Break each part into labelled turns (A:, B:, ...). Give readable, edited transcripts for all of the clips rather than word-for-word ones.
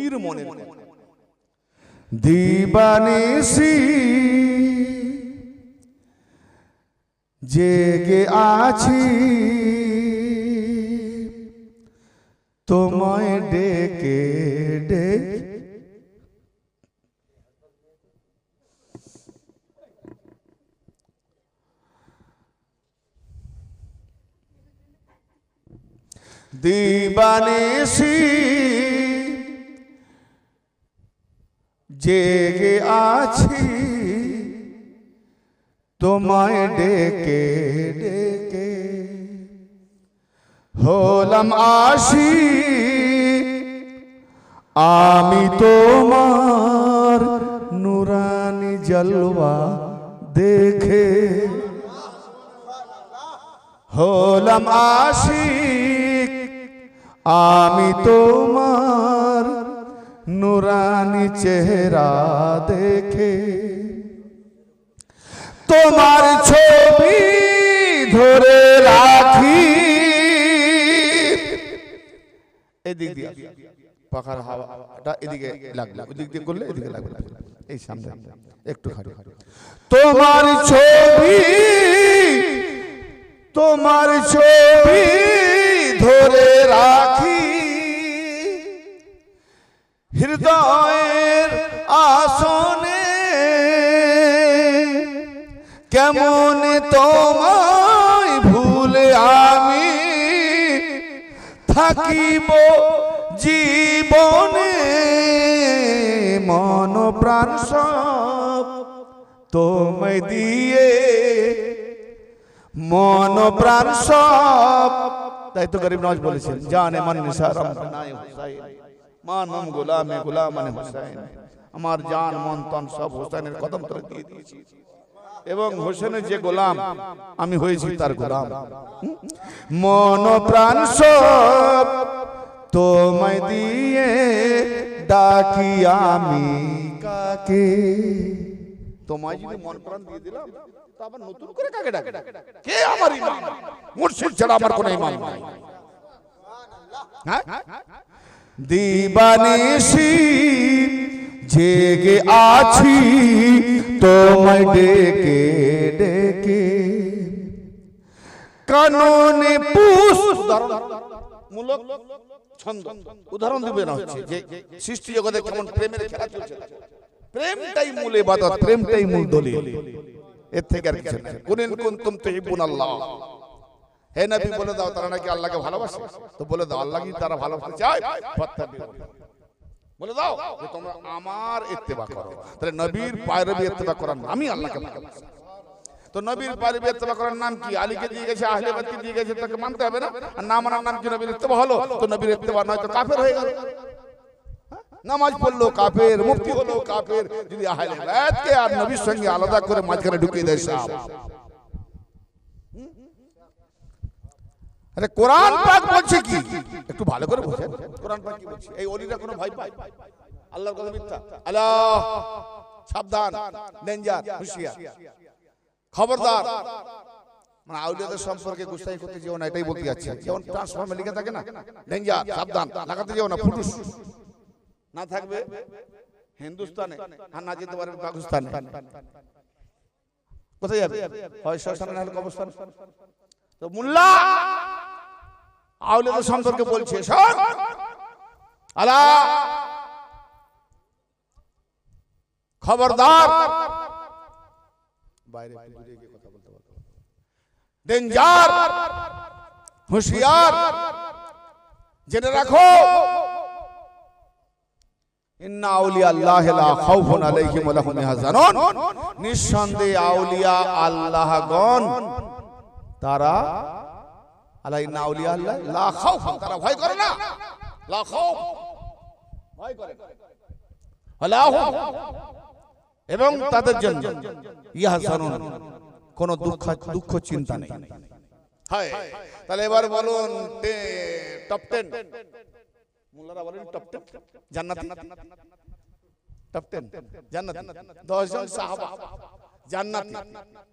A: পীর মনের দিবানিশি জেগে আছি তোমায় ডেকে ডেকে দিবানিশি জেগে আছি তোমায় ডেকে ডেকে হলাম আশিক আমি তোমার নুরানি জলওয়া দেখে হলাম আশিক আমি তোমার নুরানি চেহারা দেখে তোমার ছবি ধরে রাখি এদিক দিয়ে পাখার হাওয়াটা এদিকে লাগলো ওদিক দিয়ে করলে এদিকে লাগবে এই সামনে একটু খালি তোমার ছবি ধরে রাখি হৃদয়ের আসনে কেমন তোমায় ভুলে আমি থাকিব জীবনে মন প্রাণ সব তোমায় দিয়ে মন প্রাণ সব তাই তো গরিব নওয়াজ বলেছেন জানে মন নিসারম নাই হুসাইন মানম গোলামে গোলামানে হুসাইন আমার জান মন তন সব হুসাইনের কদম তলে দিয়ে দিয়েছি এবং হোসেনের যে গোলাম আমি হয়েছি তার গোলাম মন প্রাণ সব তোমায় দিয়ে ডাকি আমি কাকে তোমায় যদি মন প্রাণ দিয়ে দিলাম তো আবার নতুন করে কাকে ডাকে কে আমার ইমাম মুর্শিদ ছাড়া আমার কোনো ইমাম নাই হ্যাঁ দিবানিশি জেগে আছি তোমায় ডেকে ডেকে কাননে পুষ মূলক ছন্দ উদাহরণ দিবে না হচ্ছে যে সৃষ্টি জগতে কেমন প্রেমের খেলা চলছে প্রেমটাই মূল ইবাদত প্রেমটাই মূল দলিল এর থেকে আর কিছু না কুনিন কুনতুম তুহিব্বুনাল্লাহ হে নবী বলে দাও তারা নাকি আল্লাহকে ভালোবাসে তো বলে দাও আল্লাহ কি তারা ভালোবাসতে চায় বলে দাও যে তোমরা আমার ইত্তেবা করো তাহলে নবীর পায়রবি ইত্তেবা করার নামই আল্লাহকে ভালোবাসা তো নবীর পায়রবি ইত্তেবা করার নাম কি আলীকে দিয়ে গেছে আহলে বাইতকে দিয়ে গেছে তাকে মানতে হবে না আর না মানার নাম কি নবীর ইত্তেবা হলো তো নবীর ইত্তেবা নয় তো কাফের হয়ে গেল নামাজ পড়লো কাফের মুফতি হলো কাফের যদি আহলে বাইতকে আর নবীর সঙ্গে আলাদা করে মাঝখানে ঢুকিয়ে দেয় সাহাব আরে কোরআন পাক বলছে কি একটু ভালো করে বুঝেন কোরআন পাক কি বলছে এই ওলিরা কোনো ভয় পায় আল্লাহর কথা মিথ্যা আল্লাহ সাবধান ডেঞ্জার হুঁশিয়ার খবরদার মানে আউলিয়াদের সম্পর্কে গুস্তাখি করতে যেও না এটাই বলতে যাচ্ছে যেমন ট্রান্সফর্মে লিখে থাকে না ডেঞ্জার সাবধান লাগাতে যেও না ফুটুস না থাকবে হিন্দুস্তানে আর না যেতে পারবে পাকিস্তানে কোথায় যাবে হয় শ্মশানে না হলে কবরস্থানে তো মোল্লা আউলিয়াদের সম্পর্কে বলছে শোন আলা খবরদার বাইরে দূরে গিয়ে কথা বলতে বলতে ডেঞ্জার হুঁশিয়ার জেনে রাখো ইন্না আউলিয়া আল্লাহি লা খাউফুন আলাইহিম ওয়া লাহুম ইয়াহজানুন নিঃসন্দেহে আউলিয়া আল্লাহগণ তারা আলাইনা আউলিয়া আল্লাহ লা খাউফ তারা ভয় করে না লা খাউফ ভয় করে আল্লাহু এবং তাদের জন্য ইয়াহজানুন কোনো দুঃখ চিন্তা নেই হায় তাহলে এবার বলুন টপ 10 মোল্লারা বলেন টপ 10 জান্নাতি টপ 10 জান্নাতি 10 জন সাহাবা জান্নাতি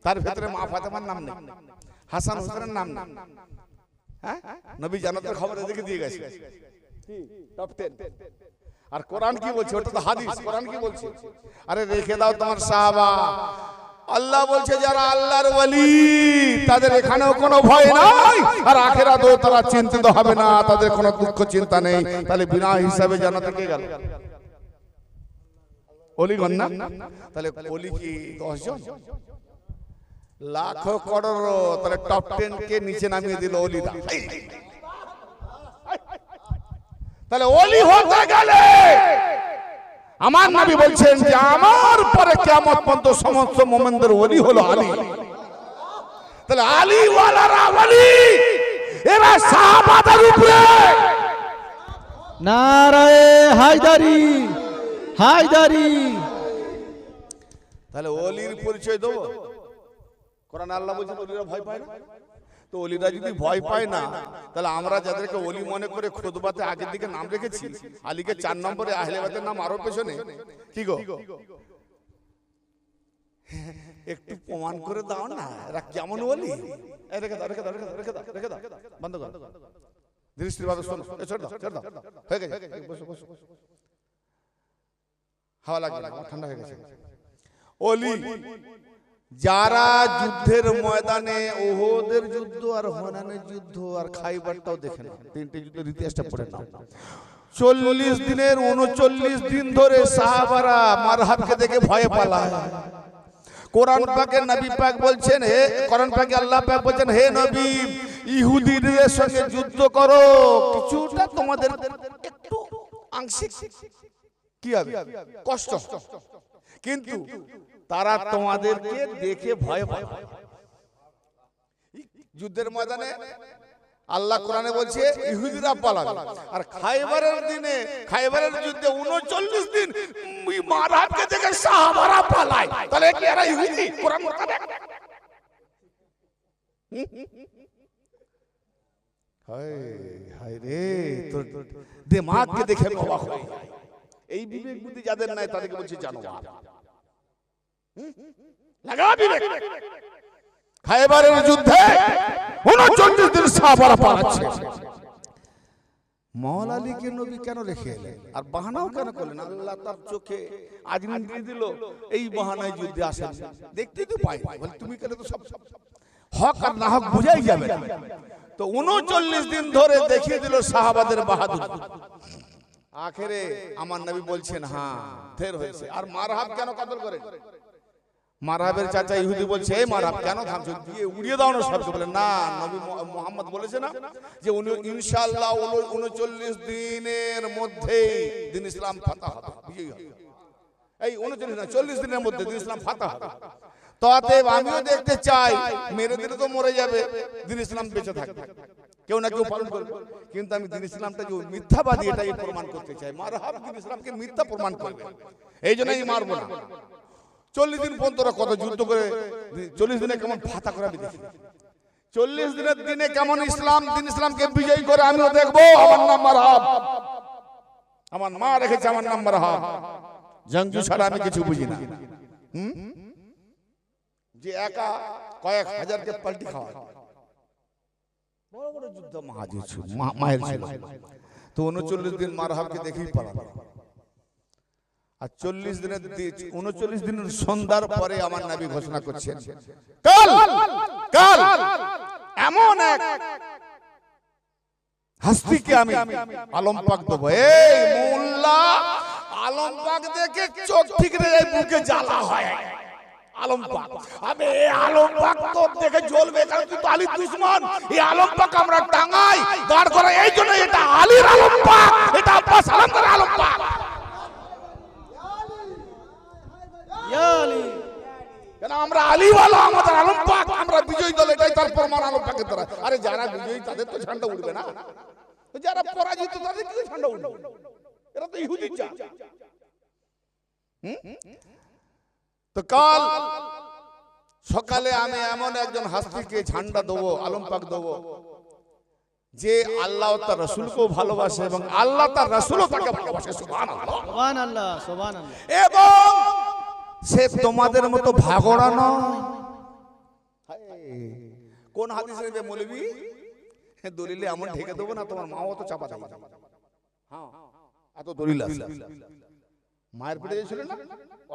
A: তার ভিতরে মা ফাতেমার নাম নেই হাসান হুসাইনের নাম নেই হ্যাঁ নবী জান্নাতের খবর এদিকে দিয়ে গেছে কি টপ 10 আর কোরআন কি বলছে? ওটা তো হাদিস। কোরআন কি বলছে? আরে রেখে দাও তোমার সাহাবা। আল্লাহ বলছে যারা আল্লাহর ওয়ালি তাদের এখানেও কোনো ভয় নাই, আর আখিরাতেও তারা চিন্তিত হবে না, তাদের কোনো দুঃখ চিন্তা নেই। তাহলে বিনা হিসাবে জান্নাতে কে গেল? ওলিগণ না? তাহলে ওলি কি 10 জন? লাখো করোড়ো। তাহলে টপ 10 কে নিচে নামিয়ে দিল ওলিরা। তাহলে ওলি হতে গেলে আমার নবী বলছেন যে আমার পরে কিয়ামত পর্যন্ত সমস্ত মুমিনদের ওলি হলো আলী। তাহলে আলী ওয়ালারা ওলি, এরা সাহাবাদের উপরে।
B: নারায়ে হায়দারি, হায়দারি।
A: তাহলে ওলির পরিচয় দেবো। কোরআনে আল্লাহ বলছেন ওলিরা ভয় পায় না। তো ওলিরা যদি ভয় পায় না, তাহলে আমরা যাদেরকে ওলি মনে করে খুতবাতে আগের দিকে নাম রেখেছি, আলীকে 4 নম্বরে, আহলে বাইতের নাম আরো পেছনে, কি গো একটু প্রমাণ করে দাও না এরা কেমন ওলি। রেখে দাও, রেখে দাও, রেখে দাও, রেখে দাও, রেখে দাও, বন্ধ কর। দৃষ্টিভাবে শোনো, ছেড়ে দাও, ছেড়ে দাও, হয়ে গেছে, বসো, বসো, হাওয়া লাগবে না, ঠান্ডা হয়ে গেছে। ওলি যারা যুদ্ধের ময়দানে, ওহদের যুদ্ধ আর হুনাইনের যুদ্ধ আর খাইবারটাও দেখে না, 3টে যুদ্ধের ইতিহাসটা পড়ে না। 40 দিনের 39 দিন ধরে সাহাবারা মারহাবকে দেখে ভয়ে পালায়। কোরআন পাকে নবী পাক বলছেন, হে কোরআন পাকে আল্লাহ পাক বলছেন, হে নবী ইহুদিদের সঙ্গে যুদ্ধ করো, কিছুটা তোমাদের একটু আংশিক কি হবে কষ্ট, কিন্তু তারা তোমাদেরকে দেখে ভয় পায়। যুদ্ধের ময়দানে আল্লাহ কোরআনে বলছে ইহুদিরা পালাবে, আর খাইবারের দিনে, খাইবারের যুদ্ধে 39 দিন মারহাবকে দেখে সাহাবারা পালায়। তাহলে কি এরা ইহুদি? কোরআন মোতাবেক হায় হায় রে, তোর দিমাগকে দেখে আমি অবাক হই। এই বিবেক বুদ্ধি যাদের নাই তাদেরকে বলছি জানোয়ার। লাগা বিবেক। খাইবারের যুদ্ধে 39 দিন সাহাবারা পালাচ্ছে। মওলা আলীকে নবী কেন রেখে এলেন আর বাহানাও কেন করলেন? আল্লাহ তার চোখে আজমিন দিয়ে দিল, এই বাহানায় যুদ্ধে আসেন, দেখতেই তো পাই, বলে তুমি কেন, তো সব হক আর না হক বুঝাই যাবে। তো 39 দিন ধরে দেখিয়ে দিল সাহাবাদের বাহাদুর। আখেরে আমার নবী বলছেন হ্যাঁ ফের হয়েছে। আর মারহাব কেন কতল করে? মারহাবের চাচা ইহুদি বলছে, এই মারহাব কেন থামছো, দিয়ে উড়িয়ে দাও না সবকে। বলে না, নবী মুহাম্মদ বলেছে না যে উনি ইনশাআল্লাহ 39 দিনের মধ্যেই দিন ইসলাম ফাতা হবে, বিজয়ী হবে। এই 39 না 40 দিনের মধ্যে দিন ইসলাম ফাতা হবে। তো অতএব আমিও দেখতে চাই, মেরে দিলে তো মরে যাবে, দিন ইসলাম বেঁচে থাকবে, কেউ না কেউ পালন করবে। কিন্তু আমি দিন ইসলামটা যে মিথ্যাবাদী এটাই প্রমাণ করতে চাই। মারহাব দিন ইসলামকে মিথ্যা প্রমাণ করবে, এই জন্যই মারবো না। 40 দিন পর্যন্ত কত যুদ্ধ করে, 40 দিনে কেমন ফাতা করে আমি দেখি, 40 দিনের দিনে কেমন ইসলাম, দিন ইসলামকে বিজয়ী করে আমিও দেখবো। আমার নাম মারহাব, আমার মা রেখেছে আমার নাম মারহাব। জঙ্গি ছাড়া আমি কিছু বুঝি না। যে একা কয়েক হাজারকে পাল্টি খাওয়া, বড় বড় যুদ্ধ মাহাজি ছিল, মায়ের ছিল। তো 39 দিন মারহাবকে দেখেই পালালো। আর 40 দিনের 39 দিনের সন্ধ্যার পরে আমার নবী ঘোষণা করছেন, কাল কাল এমন এক হাস্তিকে আমি আলম পাক দেবো। এই মোল্লা, আলম পাক দেখে চোখ ঠিক রে বুকে জ্বালা হয়। আলম পাক, আবে আলম পাক তো দেখে জ্বলবে, কারণ তুই তো আলীর দুশমন। এই আলম পাক আমরা টাঙাই দাঁড় করে, এই জন্য এটা আলীর আলম পাক, এটা আব্বাস আলমগীর আলম পাক। কেন আমরা আলীওয়ালা, আমাদের আলম পাক, আমরা বিজয়ী দল, এটাই তার প্রমাণ আলম পাকের দ্বারা। আরে যারা বিজয়ী তাদের তো ঝান্ডা উঠবে না, যারা পরাজিত তাদের কি ঝান্ডা উঠবে? এরা তো ইহুদি জাত। তো কাল সকালে আমি এমন একজন হাস্তিকে ঝান্ডা দেবো, আলম পাক দেবো, যে আল্লাহ তার রাসূলকেও ভালোবাসে এবং আল্লাহ তার রাসূলও তাকে ভালোবাসে। সুবহানাল্লাহ,
B: সুবহানাল্লাহ, সুবহানাল্লাহ।
A: এবং সে তোমাদের মতো ভাগড়া নয়। কোন হাদিসে নেবে মৌলবী? দলিলে এমন ঢেকে দেবো না, তোমার মাও তো চাপা দেবে। হ্যাঁ, এত দলিল আছে। মায়ের পেটে ছিল না,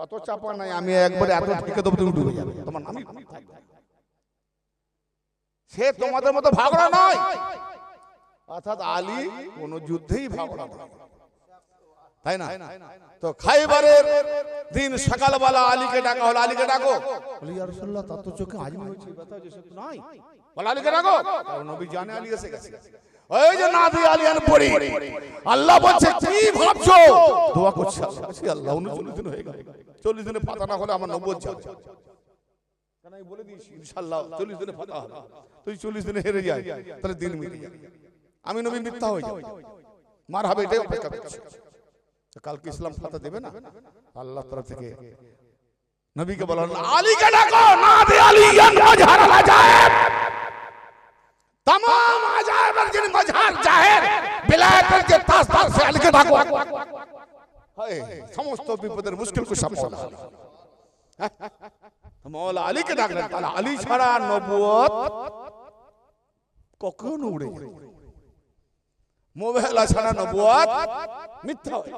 A: অত চাপা নাই, আমি একবারে এত ঠেকে দেবো তুমি ডুবে যাবে, তোমার নামই থাকবে। সে তোমাদের মতো ভাগড়া নয়, অর্থাৎ আলী কোন যুদ্ধেই ভাগড়া নয়, তাই না? তো খাইবারের দিন সকালবেলা আলীকে ডাকা হলো, আলীকে ডাকো। বলি ইয়া রাসূলুল্লাহ, তার তো চোখে আজমি হচ্ছে, ব্যথা হচ্ছে, সে তো নাই। বলে আলীকে ডাকো, কারণ নবী জানে আলী এসে গেছে। ওই যে নাদি আলিয়ান পড়ি, আল্লাহ বলছে কি ভাবছো? দোয়া করছে আল্লাহ 39 দিন হয়ে গেল, 40 দিনে পাতা না হলে আমার নবুয়ত যাবে। কেন আমি বলে দিয়েছি ইনশাআল্লাহ 40 দিনে পাতা হবে। তুই 40 দিনে হেরে যায়, তাহলে দিন মিটে যাবে, আমি নবী মিথ্যা হয়ে যাব। মার হবে, এটাই অপেক্ষা করছে। কালকে ইসলাম ফাতা দেবে না, আল্লাহ তরফ থেকে নবীকে বলা হলো আলীকে ডাকো, নাদি আলিয়ান মাজহারুল আজায়েব, तमाम अजायब जिन मजहर जाहिर बिलायतेर के तासदार से आलीকে ডাকো। হায় সমস্ত বিপদের মুশকিল কুশা মওলা, মওলা আলীকে ডাকলেন। তাহলে আলী ছাড়া নবুয়ত কখনো উড়ে যাবে, মোবাইল ছাড়া নবুয়ত মিথ্যা হয়।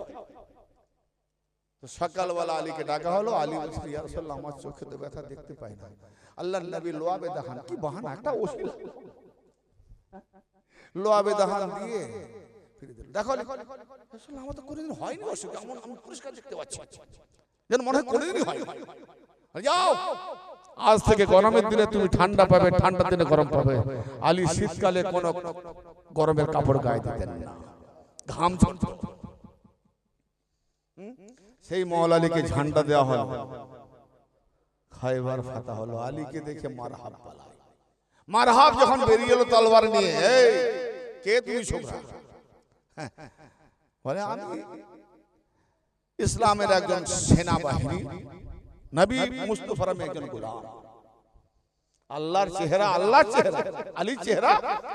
A: তো সকালবেলা আলীকে ডাকা হলো। আলী বলছে ইয়া রাসূলুল্লাহ, আমার চোখে তো ব্যথা দেখতে পাই না। আল্লাহর নবী লোয়াবে দেখান, কি বাহানা, একটা ওসিলা লোয়াবে দেখান দিয়ে ফিরে দিল। দেখো রাসূলুল্লাহ, আমার তো কোনোদিন হয়নি অসুখ, আমি পরিষ্কার দেখতে পাচ্ছি, যেন মনে হয় কোনোদিনই হয়নি। যাও, আজ থেকে গরমের দিনে তুমি ঠান্ডা পাবে, ঠান্ডার দিনে গরম পাবে। আলী শীতকালে কোনো গরমের কাপড় গায়ে দিতেন না, ঘাম ঝরত। সেই মওলা আলীকে ঝান্ডা দেওয়া হলো, খাইবার ফাতা হলো। আলীকে দেখে মারহাব বলা, মারহাব যখন বেরিয়ে এলো তলোয়ার নিয়ে, এই কে তুমি? শোভা বলে আমি ইসলামের একজন সেনাবাহিনী, নবী মুস্তাফার আমি একজন গোলাম। আল্লাহর চেহারা আল্লাহর চেহারা, আলীর চেহারা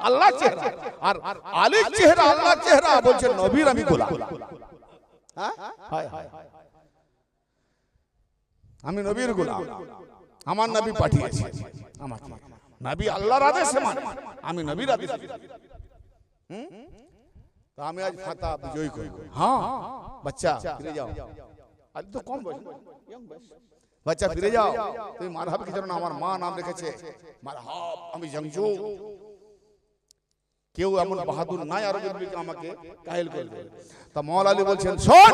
A: আল্লাহর চেহারা, আর আলীর চেহারা আল্লাহর চেহারা, বলছে নবীর আমি গোলাম। হ্যাঁ, আমি নবীর গোলাম, আমার নবী পাঠিয়েছে আমাকে, নবী আল্লাহর আদেশে মানে, আমি নবীর আদেশে। তো আমি আজ ফাতা বিজয় করব। হ্যাঁ বাচ্চা ফিরে যাও, আজ তো কম বয়স, বাচ্চা ফিরে যাও। তুমি মারহাব কি জানো না? আমার মা নাম রেখেছে মারহাব, আমি জংজু। কেউ এমন বাহাদুর নাই আরবের দিকে আমাকে কাহিল করবে। তা মওলা আলী বলছেন শোন,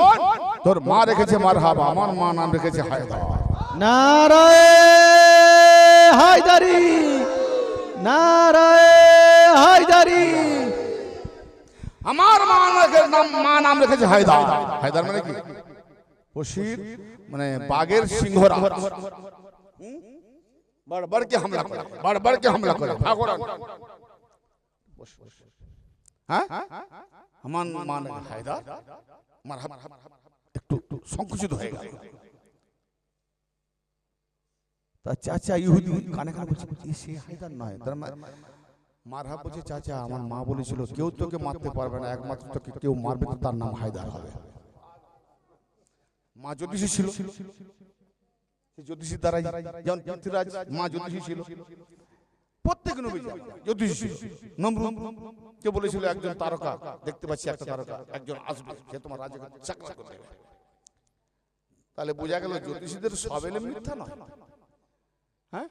A: তোর মা রেখেছে মারহাব, আমার মা নাম রেখেছে হায়দার।
B: নারায়ে হায়দারি, নারায়ে হায়দারি।
A: আমার মা নাম রেখেছে হায়দার। হায়দার মানে কি? বশির, মানে বাঘের সিংহরা, বারবার কে হামলা করে, বারবার কে হামলা করে, ভাগরা। হ্যাঁ, আমার মা নাম হায়দার। মারহাব একটু সংকুচিত হয়ে গেল। তা চাচা ইহুদি কানে কানে বলছে সে হায়দার নয়। তার মারহাব বলছে চাচা, আমার মা বলেছিল কেউ তোকে মারতে পারবে না, একমাত্র তোকে কেউ মারবে তো তার নাম হায়দার হবে। মা জ্যোতিষী ছিল, জ্যোতিষীর দ্বারা যেমন পৃথ্বীরাজ মা জ্যোতিষী ছিল, প্রত্যেক নবী জ্যোতিষী। নমরুদ কে বলেছিল একজন তারকা দেখতে পাচ্ছি, একটা তারকা একজন আসবে, সে তোমার রাজ্যকে চাকরা করে দেবে। তাহলে বোঝা গেল জ্যোতিষীদের সব এলেম মিথ্যা নয়। হ্যাঁ,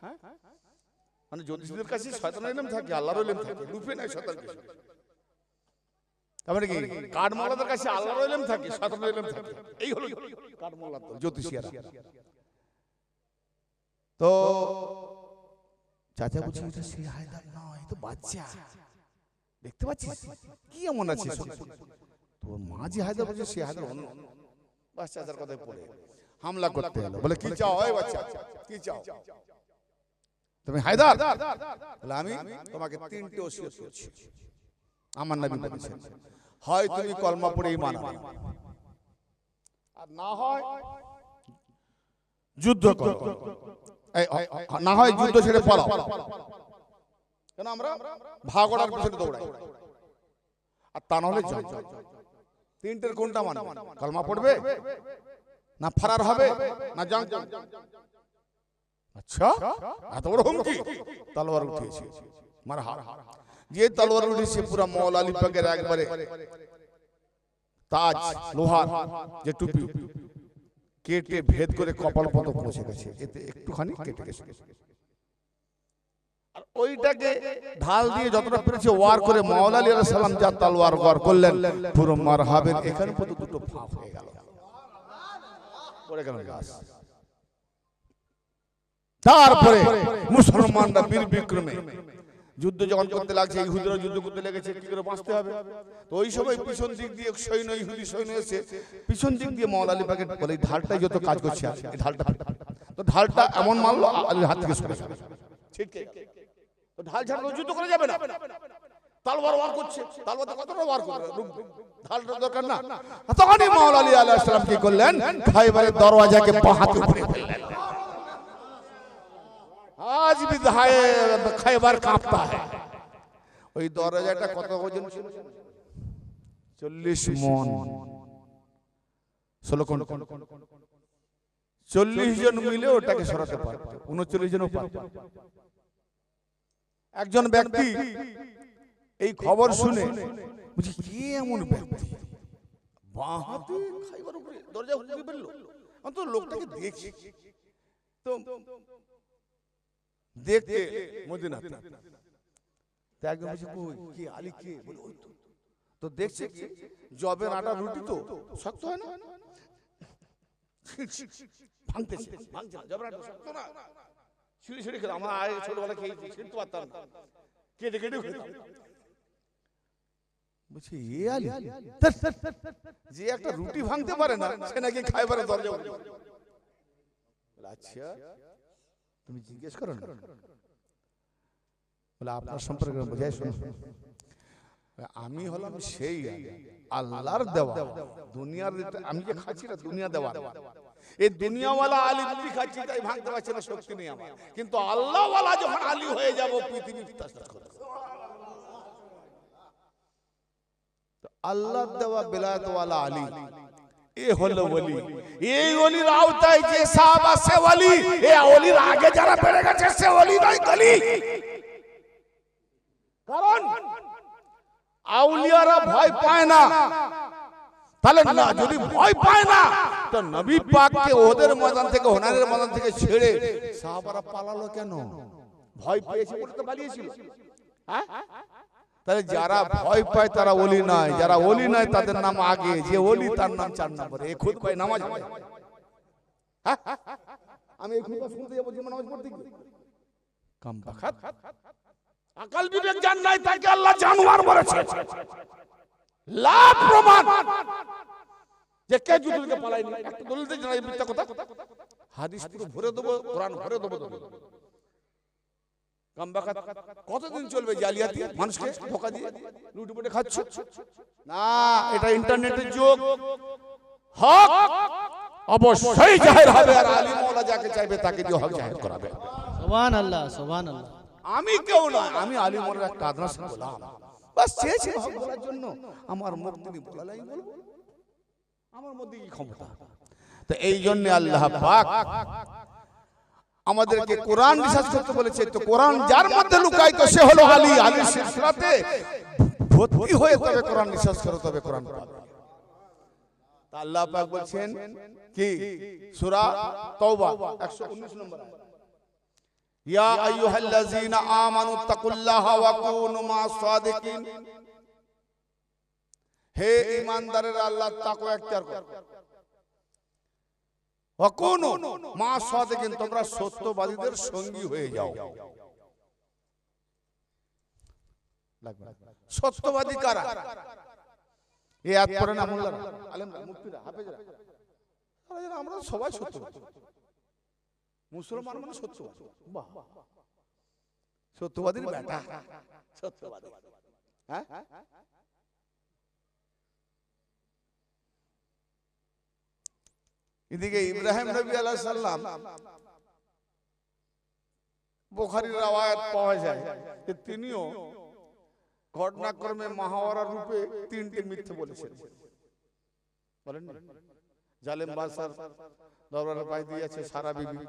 A: মানে জ্যোতিষীদের কাছে শয়তানের ইলম থাকে, আল্লাহর ইলম থাকে, রূপে নাই শয়তান কিছু। তারপরে কি কাঠমোল্লাদের কাছে আল্লাহর ইলম থাকে, শয়তানের ইলম থাকে। এই হলো কাঠমোল্লা জ্যোতিষীরা। তো চাচা বলছে এটা সে হায়দার নয়, তো বাচ্চা দেখতে পাচ্ছিস কি এমন আছে? তোর মা যে হায়দার বলছে সে হায়দার অন্য। বাস চাচার কথায় পড়ে হামলা করতে এলো। বলে কি চাও? ওই বাচ্চা কি চাও তুমি? হায়দার বলে আমি তোমাকে তিনটে ওসিয়ত করছি, আমার নবী বলেছেন, হয় তুমি কলমা পড়ে ঈমান আনো, আর না হয় যুদ্ধ করো, না হয় যুদ্ধ ছেড়ে পালাও। কেন আমরা ভাগড়ার পিছনে দৌড়াই, আর তা না হলে যাও। তিনটের কোনটা মানবে? কলমা পড়বে না ফারার হবে না জান? আচ্ছা, এত বড় হুমকি? তলোয়ার উঠিয়েছে মারহাব। যে তলোয়ার উঠেছে পুরা মওলা আলী পাকের একবারে তাজ লোহার যে টুপি কেটে ভেদ করে কপাল পর্যন্ত পৌঁছে গেছে, এতে একটুখানি কেটে গেছে। আর ওইটাকে ঢাল দিয়ে যতটা পেরেছে ওয়ার করে মাওলা আলী আলাইহিস সালাম যা তলোয়ার ওয়ার করলেন, পুরো মারহাবের এখানে পর্যন্ত দুটো ফাঁক হয়ে গেল, পড়ে গেল গাছ। তারপরে মুসলমানরা বীর বিক্রমে যুদ্ধ যখন করতে লাগছে, ইহুদিরা যুদ্ধ করতে লেগেছে, কি করে বাঁচতে হবে। তো ওই সময় পিছন দিক দিয়ে সৈন্য, ইহুদি সৈন্য এসে পিছন দিক দিয়ে মাওলা আলী পাকে বলে ঢালটাই যত কাজ করছে, এই ঢালটা, তো ঢালটা এমন মারলো আলীর হাত থেকে সরে গেল। ঠিক তো ঢাল ছাড়া যুদ্ধ করা যাবে না, তলোয়ার ওয়ার করছে, তলোয়ারটা কতটা ওয়ার করবে, ঢালটা দরকার না। তখনই মাওলা আলী আলাইহিস সালাম কি করলেন, খাইবারের দরওয়াজাকে বাঁ হাতে উপরে ফেললেন। আজ भी খাইবার কাঁপতা है। ওই দরজাটা কত ওজন ছিল? 40 মণ, 16 কোন 40 জন মিলে ওটাকে সরাতে পারত, 39 জনও পারত। একজন ব্যক্তি এই খবর শুনে বুঝি কি এমন ব্যক্তি বাঁ হাতে খাইবার উপরে দরজা খুলে ফেললো, অন্ত লোকটাকে দেখি তো দেখতে মদিনাতে, তো একজন বলছে কই কি আলী কে, বলে ওই তো দেখছে কি জবের আটা রুটি তো শক্ত হয় না, ভাঙতেছে, ভাঙছে না, জবের আটা শক্ত না, ছিঁড়ে ছিঁড়ে খেলাম, আমার আগে ছোটবেলা খেয়েছি, ছিঁড়তে পারতাম না, কেটে কেটে খেতাম। বলছি এ আলী যে একটা রুটি ভাঙতে পারে না, সে নাকি খাইবারের দরজা বলে। আচ্ছা তুমি জিজ্ঞেস করো না, বলে আপনার সম্পর্কে বোঝাই শোনো, আমি হলাম সেই আল্লাহর দেওয়া দুনিয়ার, আমি যে খাচ্ছি না দুনিয়া দেওয়া, এই দুনিয়াওয়ালা আলী রুটি খাচ্ছি তাই ভাঙতে পারছে না, শক্তি নেই আমার, কিন্তু আল্লাহওয়ালা যখন আলী হয়ে যাব পৃথিবী তাসতাস করে। আল্লাহর দেওয়া বেলায়েতওয়ালা আলী এ হলো ওলি। এই ওলির আওতায় যে সাহাবা সে ওলি, এই ওলির আগে যারা বেড়ে গেছে সে ওলি নয় গলি। কারণ আউলিয়ারা ভয় পায় না, তাহলে না যদি ভয় পায় না তো নবী পাককে ওদের ময়দান থেকে, হুনাইনের ময়দান থেকে ছেড়ে সাহাবারা পালালো কেন? ভয় পেয়েছে বলে তো পালিয়েছিল। হ্যাঁ, তাহলে যারা ভয় পায় তারা ওলি নয়, যারা ওলি নয় তাদের নাম আগে, যে ওলি তার নাম 4 নম্বরে। এই খুদ ভাই নামাজ পড়ে, আমি এই খুদবা শুনতে যাবো যে নামাজ পড়তে গিয়ে কাম বাখাত আকল বিবেক জান নাই, তাকে আল্লাহ জানোয়ার বলেছে। লাভ প্রমাণ যে কে যুদ্ধকে পালায়নি, একটা দলিলতে জানাই মিথ্যা কথা, হাদিস পুরো ভরে দেবো, কোরআন ভরে দেবো। কতদিন চলবে জালিয়াতি, মানুষকে ধোঁকা দিয়ে লুটে খাচ্ছ না? এটা ইন্টারনেটের যুগ, হক অবশ্যই জাহির হবে, আর আলী মাওলা যাকে চাইবে তাকে দিয়ে হক জাহির করাবে।
B: সুবহানাল্লাহ, সুবহানাল্লাহ।
A: আমি কেউ নয়, আমি আলী মাওলার একটা আদর্শ গোলাম, বাস চেয়েছি হক বলার জন্য, আমার মুখ তিনি বলালাই বলবো, আমার মধ্যে কি ক্ষমতা। তো এই জন্য আল্লাহ পাক আমাদেরকে কোরআন বিশ্বাস করতে বলেছে। তো কোরআন যার মধ্যে লুকায়িত সে হলো আলী। আলীর সিলসিলাতে ভর্তি হয়ে তবে কোরআন বিশ্বাস করতে, তবে কোরআন পাবে। তা আল্লাহ পাক বলছেন কি সূরা তাওবা 119 নম্বর আয়াত, ইয়া আইয়ুহাল্লাযীনা আমানু তাকুল্লাহা ওয়া কুনু মা'আস সাদিকিন, হে ঈমানদারেরা আল্লাহর তাকওয়া ইখতিয়ার করো, ওয়াকুনু মা'আস সাদিকিন, তোমরা সত্যবাদীদের সঙ্গী হয়ে যাও। সত্যবাদী কারা? এই আয়াত পড়েন আমুল্লাহ আলেমরা, মুফতিরা, হাফেজরা, আমরা সবাই সত্যবাদী। মুসলমান মানে সত্যবাদী, বাহ, সত্যবাদীর বেটা, সত্যবাদী। হ্যাঁ, এদিকে ইব্রাহিম নবী আলাইহিস সালাম, বুখারীর রাওয়ায়াত পাওয়া যায় যে তিনিও ঘটনাক্রমে মাহাওয়ারা রূপে 3টে মিথ্যে বলেছেন। বলেন না, জালেম বাদশার দরবারে পাই দিয়েছে সারা বিবি,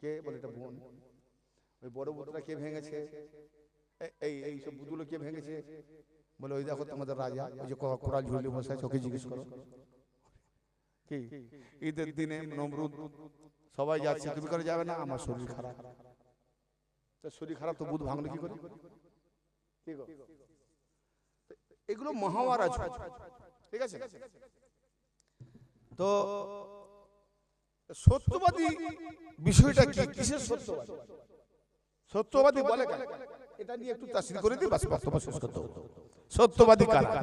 A: কে বলে এটা বোন, ওই বড় বুতরা কে ভেঙেছে, এই সব বুদুলো কে ভেঙেছে, বলে ওই দেখো তোমাদের রাজা, ওই যে কোরআন ঝুলিয়ে বসে আছে, ওকে জিজ্ঞেস করো। কি ঈদের দিনে নমরুদ সবাই যাচ্ছে, তুমি করে যাবে না? আমার শরীর খারাপ। তো শরীর খারাপ তো বুধ ভাঙলো কি করে? এগুলো মহাভারত, ঠিক আছে? তো সত্যবাদী বিষয়টা কি, কিসের সত্যবাদী? সত্যবাদী বলে কেন? এটা নিয়ে একটু তাফসীর করে দিই, বাস বক্তব্য শেষ করতে হবে। সত্যবাদী কারা?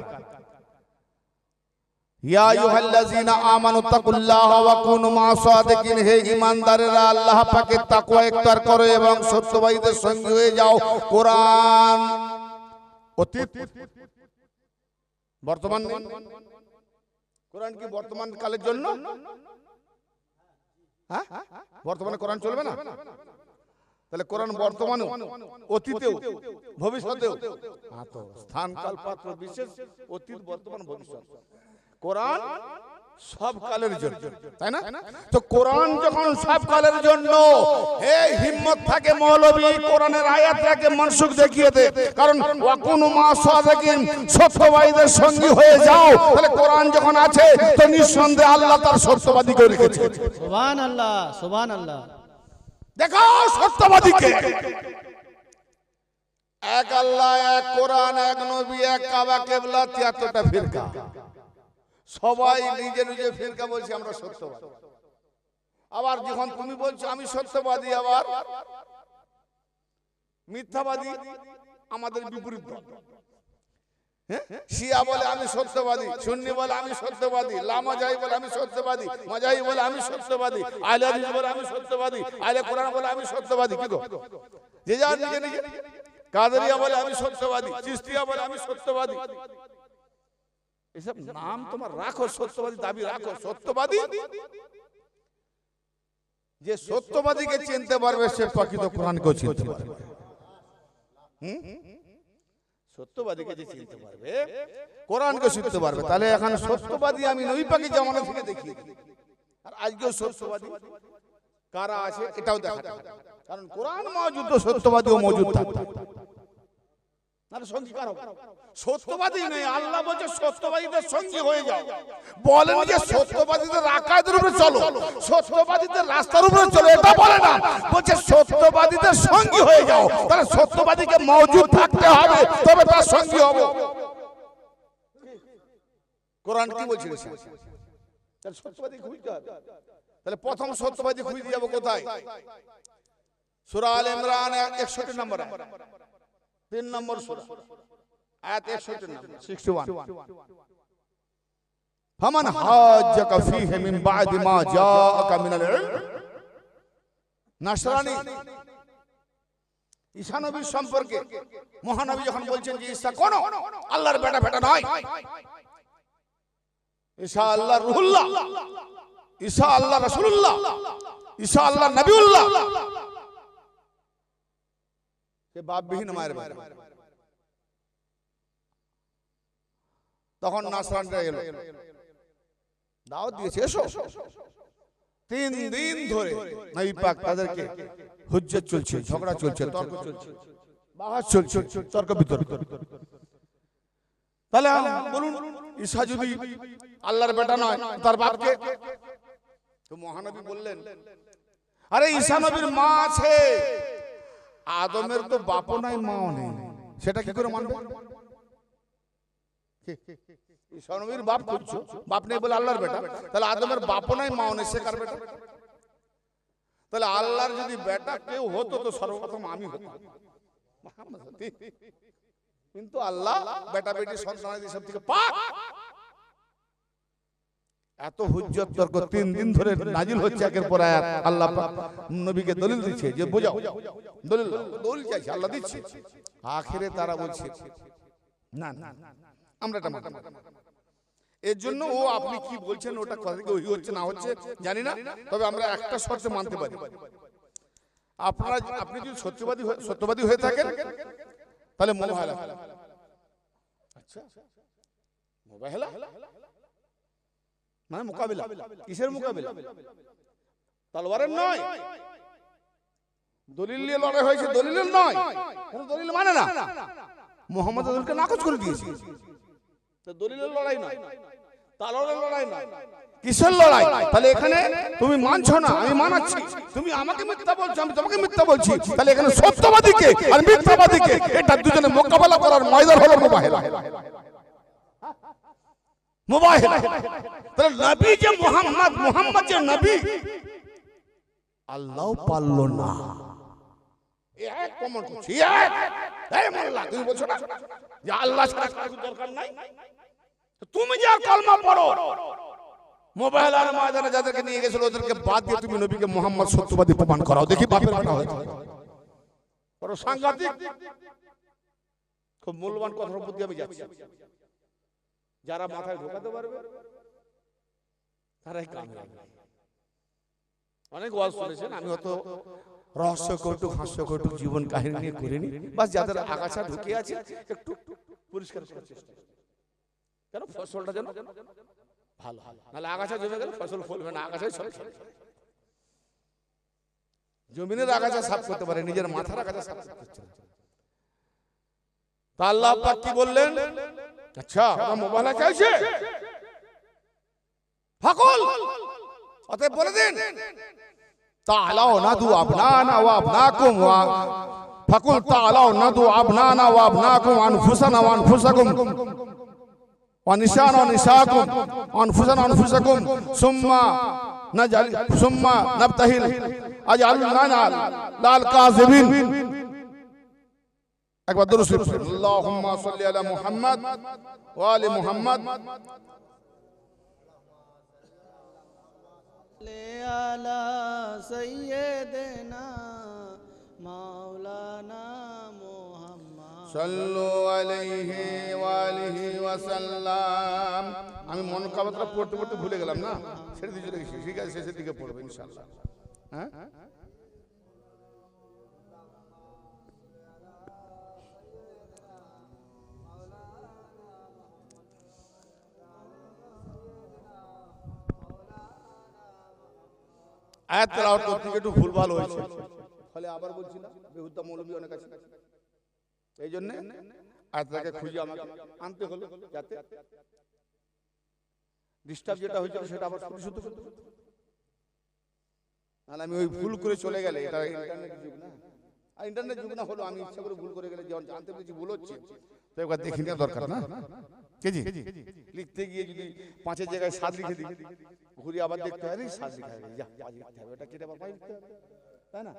A: ইয়া আইয়ুহাল্লাযীনা আমানু তাকুল্লাহা ওয়া কুনু মা'আস সাদিকিন, হে ঈমানদারেরা আল্লাহ পাকের তাকওয়া ইখতিয়ার করো এবং সত্যবাদীদের সঙ্গী হয়ে যাও। কোরআন অতীত বর্তমান নেই। কোরআন কি বর্তমান কালের জন্য? হ্যাঁ, বর্তমানে কোরআন চলবে না? তাহলে কোরআন বর্তমানেও, অতীতেও, ভবিষ্যতেও। হ্যাঁ, তো স্থান কাল পাত্র বিশেষ, অতীত বর্তমান ভবিষ্যৎ। কোরআন সব কালের জন্য, তাই না? তো কোরআন যখন সব কালের জন্য, হে হিম্মত থাকে মৌলবী কোরআনের আয়াতটাকে মনসুখ দেখিয়ে দে, কারণ ওয়াকুনু মা'আস সাদিকিন, সত্যবাদীদের সঙ্গী হয়ে যাও। তাহলে কোরআন যখন আছে তো নিঃসন্দেহে আল্লাহ তার সত্যবাদী করে রেখেছে।
B: সুবহানাল্লাহ, সুবহানাল্লাহ।
A: দেখাও সত্যবাদীকে। এক আল্লাহ, এক কোরআন, এক নবী, এক কাবা, কিবলা, ৭৩টা ফিরকা। সবাই নিজে নিজে ফিরকা বলছে আমরা সত্যবাদী। আবার যখন তুমি বলছো আমি সত্যবাদী, আবার মিথ্যাবাদী আমাদের বিপরীত দল। শিয়া বলে আমি সত্যবাদী, সুন্নি বলে আমি সত্যবাদী, লামাজাই বলে আমি সত্যবাদী, মাজাহি বলে আমি সত্যবাদী, আহলে হাদিস বলে আমি সত্যবাদী, আহলে কোরআন বলে আমি সত্যবাদী। কি গো, যে যার নিজে নিজে। কাদেরিয়া বলে আমি সত্যবাদী, চিশতিয়া বলে আমি সত্যবাদী। এসব নাম তোমার রাখো, সত্যবাদী দাবি রাখো। সত্যবাদী যে সত্যবাদীকে চিনতে পারবে সে প্রকৃত কোরআনকেও চিনতে পারবে। সত্যবাদীকে যে চিনতে পারবে কোরআনকে চিনতে পারবে। তাহলে এখন সত্যবাদী আমি নবী পাকের জামানা থেকে দেখি, আর আজকেও সত্যবাদী কারা আছে এটাও দেখাতে হবে। কারণ কোরআন মওজুদ, তো সত্যবাদীও মওজুদ থাকবে। তাহলে সঙ্গী কারা? সত্যবাদী নেই, আল্লাহ বলছে সত্যবাদীদের সঙ্গী হয়ে যাও। বলেন যে সত্যবাদীদের আকায়েদের উপরে চলো, সত্যবাদীদের রাস্তার উপরে চলো, এটা বলে না। বলছে সত্যবাদীদের সঙ্গী হয়ে যাও। তাহলে সত্যবাদীকে মওজুদ থাকতে হবে, তবে তার সঙ্গী হব। কোরআন কি বলছে? তাহলে সত্যবাদী খুঁজতে হবে। তাহলে প্রথম সত্যবাদী খুঁজে যাব কোথায়? সূরা আলে ইমরান 61 নম্বর, 3 নম্বর সূরা, আয়াত 61 নম্বর, 61। ফামান হাজ্জাকা ফীহি মিন বা'দি মা জাআকা মিনাল ইলম। নাসরানী ঈসা নবীর সম্পর্কে মহানবী যখন বলছেন যে ঈসা কোন আল্লাহর বেটা নয়, ঈসা আল্লাহর রূহুল্লাহ, ঈসা আল্লাহ রাসূলুল্লাহ, ঈসা আল্লাহ নবীউল্লাহ, সে বাপবিহীন মায়ের বেটা। তখন নাসরানরা এলো, দাওয়াত দিয়েছে এসো। 3 দিন ধরে নবী পাক তাদেরকে হুজ্জত চলছে, ঝগড়া চলছে, তর্ক চলছে, বাহাস চলছে, তর্ক বিতর্ক। তাহলে বলুন ঈসা যদি আল্লাহর বেটা নয় তার বাপকে? তো মহানবী বললেন আরে ঈসা নবীর মা আছে, আদমের তো বাপও নাই মাও নেই, সেটা কি করে মানবে? ঈসা নবীর বাপ খুঁজছো, বাপ নেই বলে আল্লাহর বেটা, তাহলে আদমের বাপও নাই মাও নেই, সে কার বেটা? তাহলে আল্লাহর যদি বেটা কেউ হতো তো সর্বপ্রথম আমি হতাম। কিন্তু আল্লাহ বেটা বেটি সন্তানাদি সব থেকে পাক। এত হুজ্জত তর্ক 3 দিন ধরে নাজিল হচ্ছে একের পর এক। আল্লাহ পাক নবীকে দলিল দিচ্ছে যে বোঝাও, দলিল চাইছে, আল্লাহ দিচ্ছে। আখিরে তারা বলছে না না আমরা এটা মানব না। এর জন্য ও আপনি কি বলছেন ওটা কথা থেকে ওই হচ্ছে না হচ্ছে জানি না, তবে আমরা একটা শর্তে মানতে পারি, আপনি যদি সত্যবাদী হয়ে থাকেন তাহলে মোবাহেলা। আচ্ছা মোবাহেলা মানে মোকাবিলা, কিসের মোকাবিলা? তলোয়ারের নয়, দলিল নিয়ে লড়াই হয়েছে, দলিলের নয়, কোন দলিল মানে না। মোহাম্মদ রাসূলকে নাকচ করে দিয়েছে। তো দলিলের লড়াই নয়, তালরের লড়াই নয়, কিসের লড়াই? তাহলে এখানে তুমি মানছো না, আমি মানাচ্ছি। তুমি আমাকে মিথ্যা বলছো, আমি তোমাকে মিথ্যা বলছি। তাহলে এখানে সত্যবাদীকে আর মিথ্যাবাদীকে এটা দুজনে মোকাবেলা করার ময়দান হলো মুবাহিলা। মুবাহিলা। তাহলে নবী যে মুহাম্মদ যে নবী, আল্লাহ পারলো না। এক প্রমাণ করছি, এক এই মোল্লা তুমি বলছো না যে আল্লাহ ছাড়া কারো দরকার নাই? তুমি যে কলমা পড়ো, মোবাইলার ময়দানে যাদেরকে নিয়ে গেছিল ওদেরকে বাদ দিয়ে তুমি নবীকে মুহাম্মদ সত্যবাদী প্রমাণ করাও দেখি। বাপের কথা হয়তো বড় সাংঘাতিক, খুব মূল্যবান কথার প্রতি আমি যাচ্ছি। যারা মাথায় ঢোকাতে পারবে তারাই কামিয়াব। অনেক ওয়াজ শুনেছেন, আমি অত রহস্য কৌতুক হাস্য কৌতুক জীবন কাহিনী নিয়ে করিনি। বাস যাদের আগাছা ঢুকে আছে একটু পরিষ্কার করার চেষ্টা, কেন ফসলটা যেন ভালো হয়। নাহলে আগাছা জমে গেলে ফসল ফলবে না, আগাছাই সব চলে। জমিনের আগাছা সাফ করতে পারে, নিজের মাথার আগাছা সাফ করতে পারে। তা আল্লাহ পাক কি বললেন? আচ্ছা আমরা মোবাইলা চাইছে ফাকুল, অতএব বলে দিন তাআলাও নাদু আবনানা ওয়া আবনাকুম ওয়া ফাকুল তাআলাও নাদু আবনানা ওয়া আবনাকুম আনফুসানা ওয়া আনফুসাকুম ওয়া নিসানা ওয়া নিসাকুম আনফুসানা ওয়া আনফুসাকুম সুম্মা নাবতাহিল আজআলনা লাল কাযিবিন। একবার দরুদ শরীফ পড়ুন, আল্লাহুম্মা সাল্লি আলা মুহাম্মাদ ওয়া আলি মুহাম্মাদ।
B: আলা সাইয়্যিদিনা মাওলানা মুহাম্মদ
A: সাল্লু আলাইহি ওয়া আলিহি ওয়া সাল্লাম। আমি মন কাবাতটা পড়তে পড়তে ভুলে গেলাম না, ছেড়ে দিয়ে চলে গেছি। ঠিক আছে, শেষের দিকে পড়বো ইনশাআল্লাহ। হ্যাঁ আয়াত তেলাওয়াত করতে একটু ভুলভাল হয়েছে, ফলে আবার বলছি না, বেহুদা মৌলবী অনেক আছে, এই জন্য আয়াতটাকে খুঁজে আমাকে আনতে হলো যাতে ডিস্টার্ব যেটা হয়েছিল সেটা আবার শুদ্ধ করতে। নাহলে আমি ওই ভুল করে চলে গেলে, এটা ইন্টারনেট যুগ না, আর ইন্টারনেট যুগ না হলো আমি ইচ্ছা করে ভুল করে গেলে যখন জানতে পেরেছি ভুল হচ্ছে তো একবার দেখে নেওয়া দরকার না। কেজি লিখতে গিয়ে যদি 5-এর জায়গায় 7 লিখে দিই, ঘুরে আবার দেখতে হবে 7 লিখা হবে, যা 5 লিখতে হবে, এটা কেটে আবার 5 লিখতে হবে, তাই না?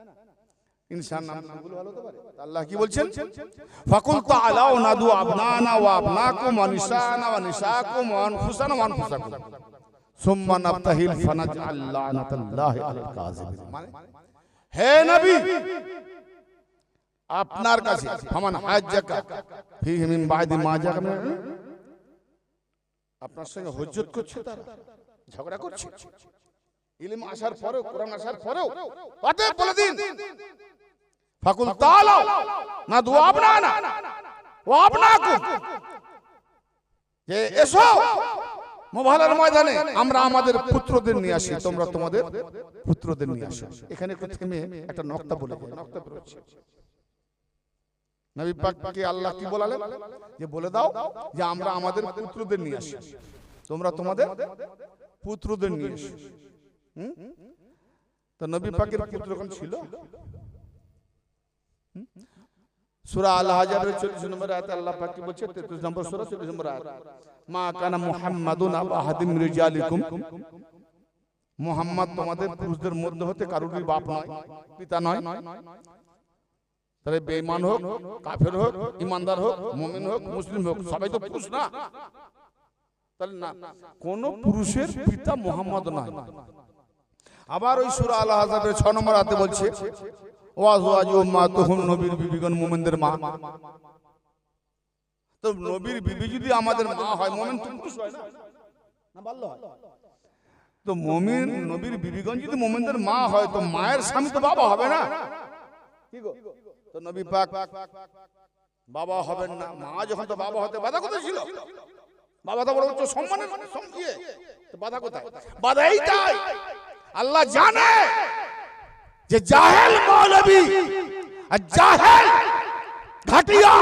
A: ইনসান নামগুলো ভালো হতে পারে। আল্লাহ কি বলছেন? ফাকুল তাআলাও নাদু আবনানা ওয়া আবনাকুম ওয়া নিসানা ওয়া নিসাকুম ওয়া আনফুসানা ওয়া আনফুসাকুম সুম্মা নাবতাহিল ফানাজআল লানাতাল্লাহি আলাল কাযিবিন। মানে হে নবী, আপনার কাছে ফামান হাজ্জাকা ফীহি মিন বাদি মা জাকা, আপনার সঙ্গে হুজ্জত করছে, তারা ঝগড়া করছে, ইলম আসার পরেও, কোরআন আসার পরেও। অতএব বলে দিন ফাকুল তাআলাও নাদু আবনানা ওয়া আবনাকুম, যে এসো মুবাহালার ময়দানে আমরা আমাদের পুত্রদের নিয়ে আসি, তোমরা তোমাদের পুত্রদের নিয়ে আসো। এখানে একটু থেমে একটা নকতা বলে দিই, নকতা বেরোচ্ছে। নবী পাককে আল্লাহ কি বলালেন? যে বলে দাও যে আমরা আমাদের পুত্রদের নিয়ে আসি, তোমরা তোমাদের পুত্রদের নিয়ে এসো। তো নবী পাকের পুত্র কোন ছিল? সূরা আল হাজারের 40 নম্বর আয়াতে আল্লাহ পাক কি বলছে? 33 নম্বর সূরা 40 নম্বর আয়াত, মা কানা মুহাম্মাদুন আবা আহাদিম মিন রিজালিকুম, মুহাম্মদ তোমাদের পুরুষদের মধ্যে হতে কারোরই বাপ নয়, পিতা নয়। তাহলে বেঈমান হোক, কাফের হোক, ইমানদার হোক, মুমিন হোক, মুসলিম হোক, সবাই তো পুরুষ না। তাহলে না, কোন পুরুষের পিতা মুহাম্মদ নয়। আবার ওই সূরা আল আহজাবের 6 নম্বর আয়াতে বলছে ওয়াজওয়াজু উম্মাতুহুম, নবীর বিবিগণ মুমিনদের মা। তো নবীর বিবি যদি আমাদের মা হয়, মুমিন তো পুরুষ হয় না, না ভালো হয়। তো মুমিন নবীর বিবিগণ যদি মুমিনদের মা হয়, তো মায়ের স্বামী তো বাবা হবে না, কি গো? তো নবী পাক বাবা হবেন না, মা যখন তো বাবা হতে বাধা কোথায় ছিল? বাবা তো বড় উচ্চ সম্মানের সম্মানিয়ে, তো বাধা কোথায়? বাধা এইটাই, আল্লাহ জানে যে জাহেল মৌলবী আর জাহেল ঘাটিয়া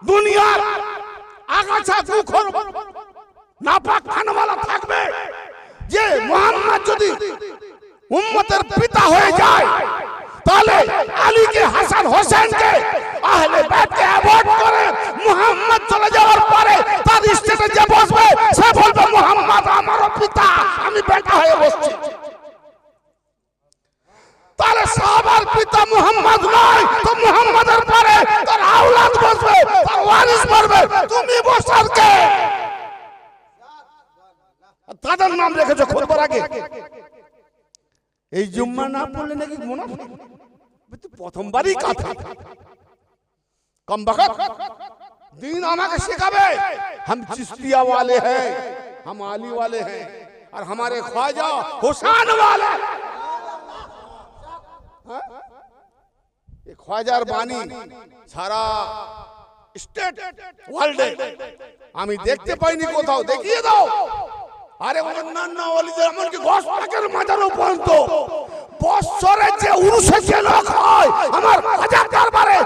A: দুনিয়ার আগাছা মুখর নাপাক খানওয়ালা থাকবে যে মুহাম্মদ যদি উম্মতের পিতা হয়ে যায় তাহলে আলীকে হাসান হোসেনকে আহলে বাইতকে অ্যাভয়েড করে মুহাম্মদ চলে যাওয়ার পরে তার স্টেজে যে বসবে সে বলবে মুহাম্মদ আমারও পিতা, আমি বেটা হয়ে বসছি। তাহলে সাহাবার পিতা মুহাম্মদ নয় তো মুহাম্মাদের পরে তার আওলাদ বসবে, তার ওয়ারিস বসবে, তুমি বসার কে? তাদের নাম রেখেছো খুতবার আগে। এই জুম্মা না পড়লে নাকি মুনাফিক, প্রথমবারই কথা কম বখত दीन আমাকে শেখাবে। हम चिश्तिया वाले हैं, हम आली वाले हैं और हमारे ख्वाजा हुसैन वाले। ये ख्वाजार बानी सारा स्टेट ওয়ার্ল্ডে আমি দেখতে পাইনি কোথাও, দেখিয়ে দাও। আরে অন্যান্য ওলিদের এমনকি ঘোষ পাকের মাজারও পর্যন্ত বছরে যে উরুসে যে লোক হয় আমার হাজার দরবারে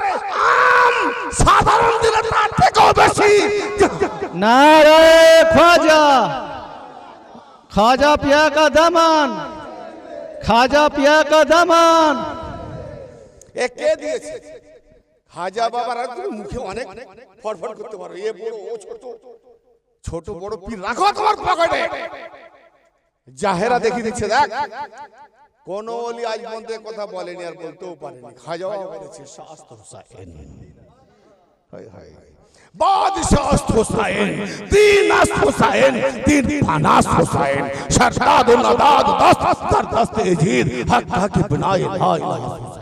A: আম সাধারণ দিনে তার থেকেও বেশি।
B: नारे ख्वाजा, ख्वाजा पिया का दामन, ख्वाजा पिया का दामन।
A: এ কে দিয়েছে? খাজা বাবার। আর তুমি মুখে অনেক ফড়ফড় করতে পারো, এ বড় ও ছোট, ছোট বড় পীর রাখো তোমার পকেটে। জাহেরা দেখিয়ে দিচ্ছে, দেখ কোন ওলি আজ পর্যন্ত কথা বলেনি আর বলতেও পারেনি। খাজাও বলেছে শাস্ত হুসাইন, হায় হায় বাদশাহ হুসাইন, দিন হুসাইন, দিন ফানাস হুসাইন, শারদাদ নাদাদ দস্ত দস্ত ইজিদ হক হক বিনায়ে লা ইলাহা ইল্লাল্লাহ।